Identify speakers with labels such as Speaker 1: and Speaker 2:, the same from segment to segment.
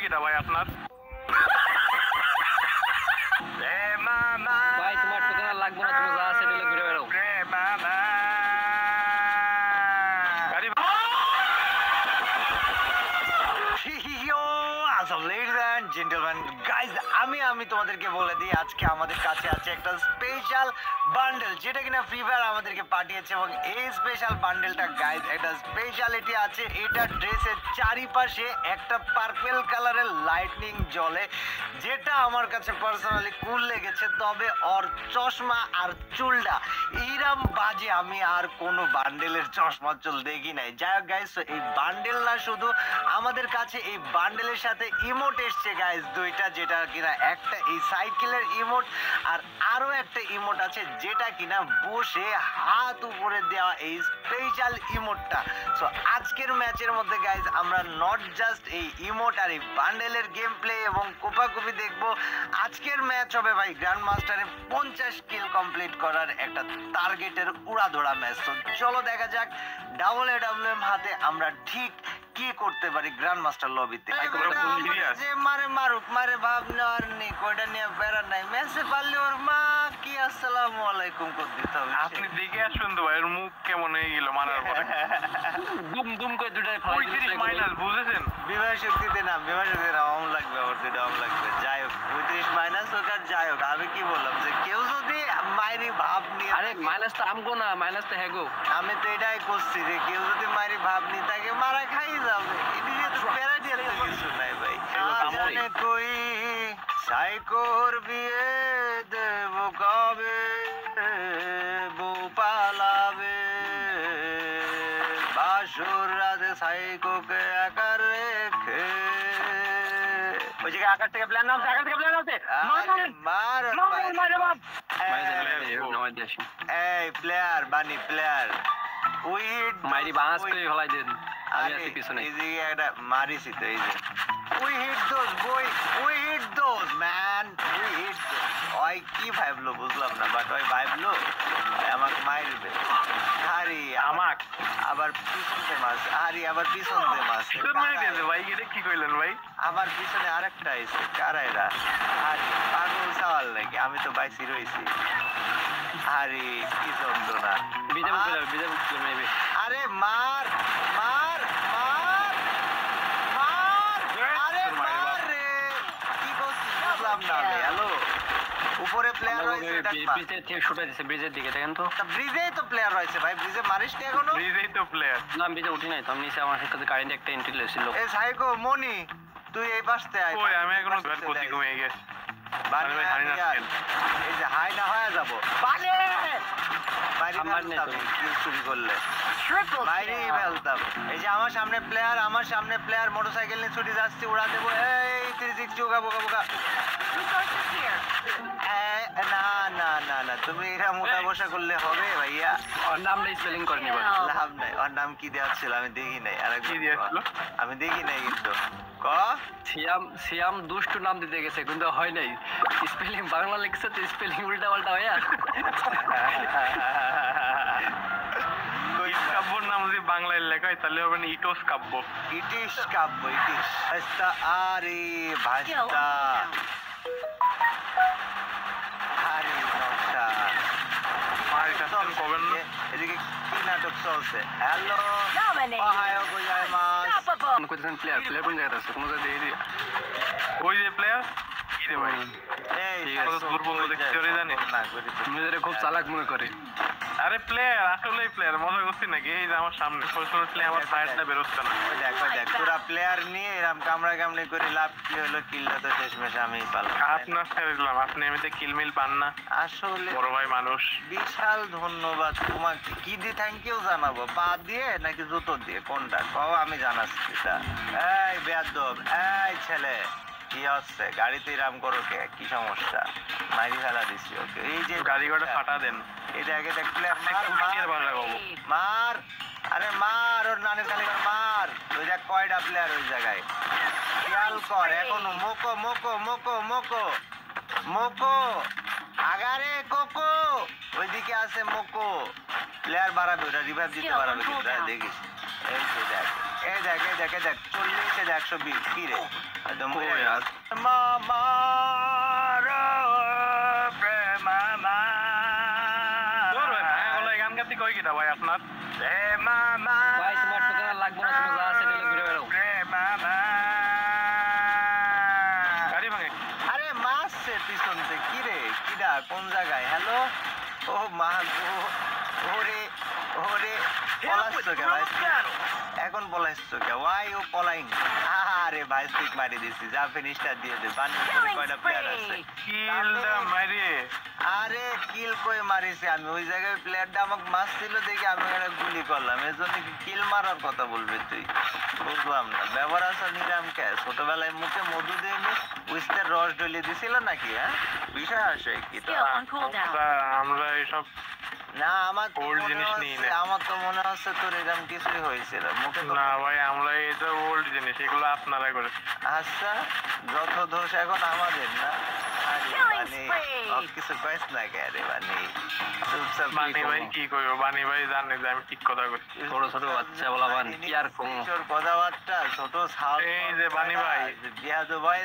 Speaker 1: কিটা ভাই আপনার?
Speaker 2: ভাই তোমার ঠিকানা লাগবে না, তুমি যা আছে দিলে ঘুরে বেড়াও।
Speaker 3: Ladies and gentlemen, guys, আমি তোমাদেরকে বলে দিই আজকে আমাদের কাছে আছে একটা স্পেশাল বান্ডেল যেটা কিনা ফ্রি ফায়ার আমাদেরকে পাঠিয়েছে এবং এই স্পেশাল বান্ডেলটা গাইজ একটা স্পেশালিটি আছে। এটা ড্রেসের চারিপাশে একটা পার্পল কালারের লাইটনিং জ্বলে, যেটা আমার কাছে পার্সোনালি কুল লেগেছে। তবে ওর চশমা আর চুলটা এইরকম বাজে আমি আর কোনো বান্ডেলের চশমা চুল দেখি নাই। যাই হোক গাইজ, এই বান্ডেল না শুধু আমাদের কাছে এই বান্ডেলের সাথে ইমোট এসছে গাইজ দুইটা, যেটা কিনা একটা এই সাইকেলের ইমোট আর আরো একটা ইমোট আছে যেটা কিনা বসে হাত উপরে দেওয়া এই স্পেশাল ইমোটটা। সো আজকের ম্যাচের মধ্যে গাইজ আমরা নট জাস্ট এই ইমোট আর এই বান্ডেলের গেম প্লে এবং কোপাকুপি দেখবো। আজকের ম্যাচ হবে ভাই গ্র্যান্ড মাস্টারে 50 কিল কমপ্লিট করার একটা টার্গেটের উড়াধরা ম্যাচ। তো চলো দেখা যাক ডাব্লিউডাব্লিউএম হাতে আমরা ঠিক কি করতে পারি গ্র্যান্ড মাস্টার লবিতে। যে মারে মারুক, মারে ভাব নেওয়ার নেই, কয়টা নিয়ে বেড়ার নাই, ম্যাচে পারলে ওর মা কি আসসালামু আলাইকুম করে দিতে হবে।
Speaker 1: আপনি দেখে আসবেন তো ভাই, ওর মুখ কেমন হয়ে গেল মারার পরে।
Speaker 2: দুম দুম করে দুটাই ফলাই
Speaker 1: 35 মাইনাস বুঝেছেন?
Speaker 3: বিবাহ শক্তিতে না, বিবাহ শক্তিতে না, অম লাগবে, ওর দুটো অম লাগবে। যাই হোক 35 মাইনাস হোক আর যাই হোক, আমি কি বললাম যে কেউ যদি মাইরি ভাব নিয়ে,
Speaker 2: আরে মাইনাস তো আমগো না, মাইনাস তো হ্যাগো।
Speaker 3: আমি তো এটাই করছি যে কেউ যদি মাইরি ভাব নিয়ে তাকে মারা খাই যাবে। এদিকে তো প্যারা দিয়ে তো কিছু নাই ভাই। জানে কই সাইকোর বিয়ে দেব কবে, বউ পালাবে বাসুর রাতে সাইকোকে একা রেখে।
Speaker 2: ওই জায়গায় আকাশ থেকে প্ল্যান নামছে, আকাশ থেকে প্ল্যান নামছে।
Speaker 3: মার
Speaker 2: মারে বাপ।
Speaker 3: এই প্লেয়ার বানি প্লেয়ার উই
Speaker 2: মাইরি বাঁশ করে ফলাই দেন। আমি আছি পিছনে।
Speaker 3: এই যে একটা মারিছি তো, এই যে we hit those boy, we hit those man, we hit those. ওই কি ভাবলো বুঝলাম না, বাট ওই ভাবলো আমাকে মারবে। আরে
Speaker 1: আমাক
Speaker 3: আবার পিছনতে মাছ, আরে আবার পিছনতে মাছ
Speaker 1: কিসের মারি দিয়েছে ভাই? এটা কি কইলেন ভাই?
Speaker 3: আবার পিছনে আরেকটা আইছে, কারা এরা? আরে পাগল সাওয়াল নাকি? আমি তো বাইসি রইছি। আরে কি যন্ত্রণা।
Speaker 2: BJP player, BJP player maybe.
Speaker 3: আরে মার মার মার মার, আরে মার রে, কি করছিস বুঝলাম না আমি। হ্যালো, উপরে প্লেয়ার রয়েছে,
Speaker 2: ব্রিজের থেকে শুটে দিছে, ব্রিজের দিকে দেখেন তো।
Speaker 3: ব্রিজেই তো প্লেয়ার রয়েছে ভাই, ব্রিজে মারিস নি এখনো?
Speaker 1: ব্রিজেই তো প্লেয়ার।
Speaker 2: না আমি ব্রিজে উঠি নাই তো, আমি নিচে আমার সাথে কারেন্ট একটা এন্ট্রি লেছিল।
Speaker 3: এ সাইকো মনি, তুই এই পাশতে আয়।
Speaker 1: ওই আমি এখনো গতি ঘুমিয়ে গেছি।
Speaker 3: বানি
Speaker 1: ভাই, হারি না
Speaker 3: আয়।
Speaker 1: স্কেল।
Speaker 3: এই যে হাই না হয়ে যাবো বানি বাইরে
Speaker 2: আমার নেই তো।
Speaker 3: ফেলতাম, কি চুরি করলে বাইরে ফেলতাম। এই যে আমার সামনে প্লেয়ার, আমার সামনে প্লেয়ার, মোটরসাইকেল নিয়ে ছুটে যাচ্ছি, উড়া দেবো। এই 36 চোখা বোকা বোকা। না না না না, তুমি এটা মোটা বসা করলে হবে ভাইয়া।
Speaker 2: ওর নামটা স্পেলিং করে নিবা।
Speaker 3: লাভ নাই। ওর নাম কি দেওয়া ছিল আমি দেখি নাই।
Speaker 1: কি দিয়েছিল?
Speaker 3: আমি দেখি নাই কিন্তু। ক
Speaker 2: সিয়াম, সিয়াম দুষ্টু নাম দিতে গেছে কিন্তু হয় নাই। স্পেলিং বাংলা লিখছে তো স্পেলিং উল্টা পাল্টা হইয়া।
Speaker 1: কাব্যর নাম যদি বাংলায় লেখা হয় তাহলে হবে না ইটোস কাব্য।
Speaker 3: ইটিস কাব্য, ইটিস ভাস্তা। আরে ভাস্তা, আরে নকশা।
Speaker 1: মারি কাছেন কবেন না?
Speaker 3: এদিকে কি নাটক চলছে? হ্যালো, ওহায়ো গোজাইমাসু।
Speaker 2: আমি কইতেছেন প্লেয়ার, প্লেয়ার কোন জায়গায় আছে? কোন জায়গায় দিয়ে দিই।
Speaker 1: ওই যে প্লেয়ার কি রে ভাই?
Speaker 3: এই
Speaker 1: কত দুর্বল দেখতে ওরে জানিস?
Speaker 3: না করি তো।
Speaker 2: নিজেরে খুব চালাক মনে করে।
Speaker 1: আরে প্লেয়ার, আসলেই প্লেয়ার, মজা করছি নাকি? এই যে আমার সামনে সরাসরি আমার ফায়ারটা বেরোচ্ছে না।
Speaker 3: ওই দেখ, ওই দেখ, তোরা প্লেয়ার নিয়ে এরকম কামড়া কামড়ি করে লাভ কি হলো? কিল্লা তো শেষমেশ আমি পালাম।
Speaker 1: আপনার ছেড়ে দিলাম, আপনি এমনিতে কিলমিল পান না।
Speaker 3: আসলে
Speaker 1: বড় ভাই মানুষ।
Speaker 3: বিশাল ধন্যবাদ তোমাকে। কি দিয়ে থ্যাংক ইউ জানাবো? পা দিয়ে নাকি জুতো দিয়ে, কোনটা কও আমি জানাচ্ছি তা। এই বেয়াদব, এই ছেলে কি হচ্ছে? গাড়িতে রাম করো কে? কি সমস্যা? মারি ফেলা দিছি ওকে। এই যে
Speaker 1: গাড়ি ঘোড়া ফাটা দেন।
Speaker 3: এই দেখে দেখলে
Speaker 1: কুষ্টিয়ার ভালো লাগাবো।
Speaker 3: মার, আরে মার, ওর নানের খালি মার। ওই দেখ কয়টা প্লেয়ার ওই জায়গায়, খেয়াল কর। এখনো মোকো মোকো মোকো মোকো মোকো আগারে কোকো, ওইদিকে আছে মোকো। প্লেয়ার বাড়াবে, ওটা রিভাইভ দিতে পারবে কিন্তু, দেখিস। এই যে দেখ এই দেখ 40 এই দেখ 120 কি রে একদম
Speaker 1: ও यार
Speaker 3: মামার প্রেম
Speaker 1: দূর ভাই ভাঙা গলায় গান গাতি কই কিটা ভাই আপনার
Speaker 3: মামা
Speaker 2: ভাই তোমার তো কেন লাগবে না, তুমি যা আছে দিলে ঘুরে বেড়াও।
Speaker 3: মামা
Speaker 1: গাড়ি ভাঙে
Speaker 3: আরে মাসছে পিছন থেকে কি রে কিডা কোন জায়গায় হ্যালো ও মা গো ওরে ওরে পলাইছো কে ভাই এখন পলাইছো কে ওয়াই ও পলাইং আরে ভাই স্টিক মারি দিছি যা ফিনিশটা দিয়ে দে বান্ডেল করে কয়টা প্লেয়ার আছে
Speaker 1: কিলটা মারিয়ে
Speaker 3: আরে কিল কই মারিছে আমি ওই জায়গায় প্লেয়ারটা আমাকে মারছিল দেখে আমি একটা গুলি করলাম এর জন্য কি কিল মারার কথা বলবি তুই বুঝলাম না ব্যবহার আছে নিরাম কে ছোটবেলায় মুখে মধু দিয়ে উইস্টের রস ঢেলে দিছিল নাকি হ্যাঁ বিষয় আসে কি তো
Speaker 4: Skill on cooldown.
Speaker 1: আমরা এইসব
Speaker 3: না আমার তো
Speaker 1: Old
Speaker 3: মনে
Speaker 1: জিনিস
Speaker 3: হচ্ছে-
Speaker 1: নিই না।
Speaker 3: আমার তো মনে হচ্ছে তোর এরকম কিছুই হয়েছিল মুখে তো
Speaker 1: না ভাই আমরা এটা ওল্ড জিনিস এগুলো আপনারা করে
Speaker 3: আচ্ছা যত দোষ এখন আমাদের না আরে
Speaker 4: Killing
Speaker 3: মানে
Speaker 4: spree.
Speaker 3: ও কিছু কইস না কে রে মানে চুপচাপ
Speaker 1: বানি ভাই কি করবো বানি ভাই জানে যে আমি ঠিক কথা করি
Speaker 2: ছোট ছোট বাচ্চা বলা বান কি আর কম।
Speaker 3: তোর কথাবার্তা ছোট ছাল
Speaker 1: এই যে বানি ভাই,
Speaker 3: বিয়া তো ভাই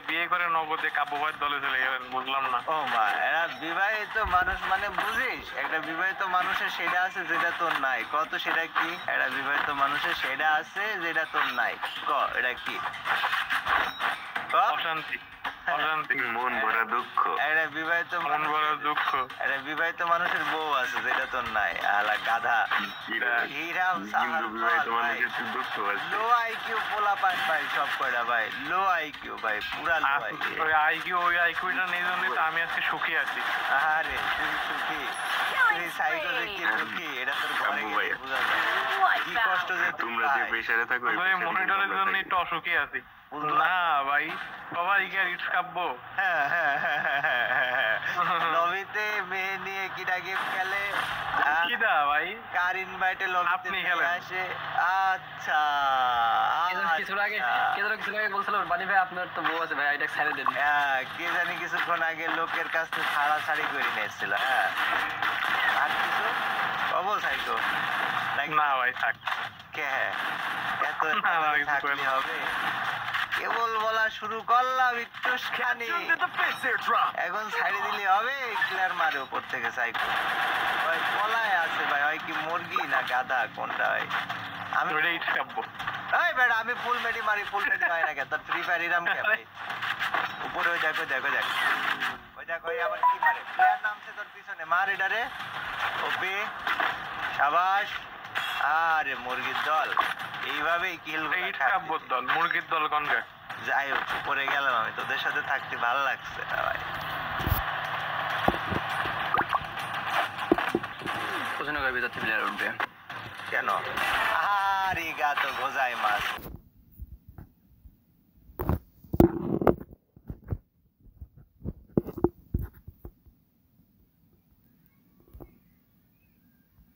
Speaker 1: বিয়ে করে নগদে কাবু ভাইয়ের দলে চলে গেলেন বুঝলাম না
Speaker 3: ও মা এরা বিবাহিত মানুষ মানে বুঝিস একটা বিবাহিত মানুষের সেটা আছে যেটা তোর নাই কত সেটা কি একটা বিবাহিত মানুষের সেটা আছে যেটা তোর নাই ক এটা কি ক
Speaker 1: অশান্তি
Speaker 5: মন ভরা দুঃখ
Speaker 3: একটা বিবাহিত
Speaker 1: মন
Speaker 3: মানুষের-
Speaker 1: বড় দুঃখ
Speaker 3: একটা বিবাহিত মানুষের বউ আছে যেটা তোর নাই আলা গাধা হিরাম
Speaker 5: কিন্তু বিবাহিত মানুষের তো দুঃখ আছে
Speaker 3: লো আইকিউ পোলা পান ভাই সব কয়টা ভাই লো আইকিউ ভাই পুরা লো আইকিউ
Speaker 1: ওই আইকিউটা নেই জন্যই তো আমি আজকে সুখী আছি
Speaker 3: আরে তুই সুখী তুই সাইকো দেখি সুখী এটা তোর ঘরে
Speaker 5: আব্বু
Speaker 3: গিয়ে
Speaker 5: ভাই।
Speaker 3: বোঝা যায় কি কষ্ট যে তুই
Speaker 5: তোমরা যে
Speaker 3: পাই।
Speaker 5: প্রেসারে থাকো এই
Speaker 1: ওই
Speaker 5: pressure
Speaker 1: মনিটরের
Speaker 5: ভালো
Speaker 1: জন্য
Speaker 5: থাকে।
Speaker 1: একটু অসুখী আছি
Speaker 3: বুঝলাম।
Speaker 1: না ভাই সবাই কি আর ইট কাব্য
Speaker 3: হ্যাঁ, লবিতে মেয়ে নিয়ে কিটা গেম খেলে
Speaker 1: কিদা ভাই
Speaker 3: কার ইনভাইটে লবিতে
Speaker 1: আপনি
Speaker 3: মেয়ে
Speaker 1: খেলেন।
Speaker 3: আসে আচ্ছা
Speaker 2: কিছুর আগে বলছিল বানি ভাই আপনার তো বউ আছে ভাই এটা ছেড়ে দেন।
Speaker 3: হ্যাঁ, কে জানি কিছুক্ষণ আগে লোকের কাছ থেকে ছাড়াছাড়ি করে নিয়েছিল হ্যাঁ আর কিছু কবল সাইকো নাকি
Speaker 1: না ভাই থাক
Speaker 3: কে এত
Speaker 1: না, না, কিছু
Speaker 3: থাকলে
Speaker 1: কইলো।
Speaker 3: হবে কেবল বলা শুরু করলাম একটু খানি এখন ছাড়ি দিলে হবে ক্লিয়ার মারে উপর থেকে সাইকো ভাই পলায় আছে ভাই হয় কি মুরগি না গাধা কোনটা হয় আমি
Speaker 1: ওইটা ইট কাব্য
Speaker 3: এই বেটা আমি ফুল মেডি মারি ফুল মেডি হয় না কেন তোর ফ্রি ফায়ার ইরাম কে ভাই উপরে ওই দেখো ওই দেখো ওই আবার কি মারে প্লেয়ার নামছে তোর পিছনে মার এটারে ওপি শাবাশ আরে মুরগির দল এইভাবেই কিল
Speaker 1: ইট কাব্যর দল মুরগির দল কোনটা
Speaker 3: যাই হোক উপরে গেলাম আমি তোদের সাথে থাকতে ভালো লাগছে না ভাই
Speaker 2: কোচিং এর ভিতর প্লেয়ার উঠবে।
Speaker 3: কেন আরে গা তো গোজাই মাছ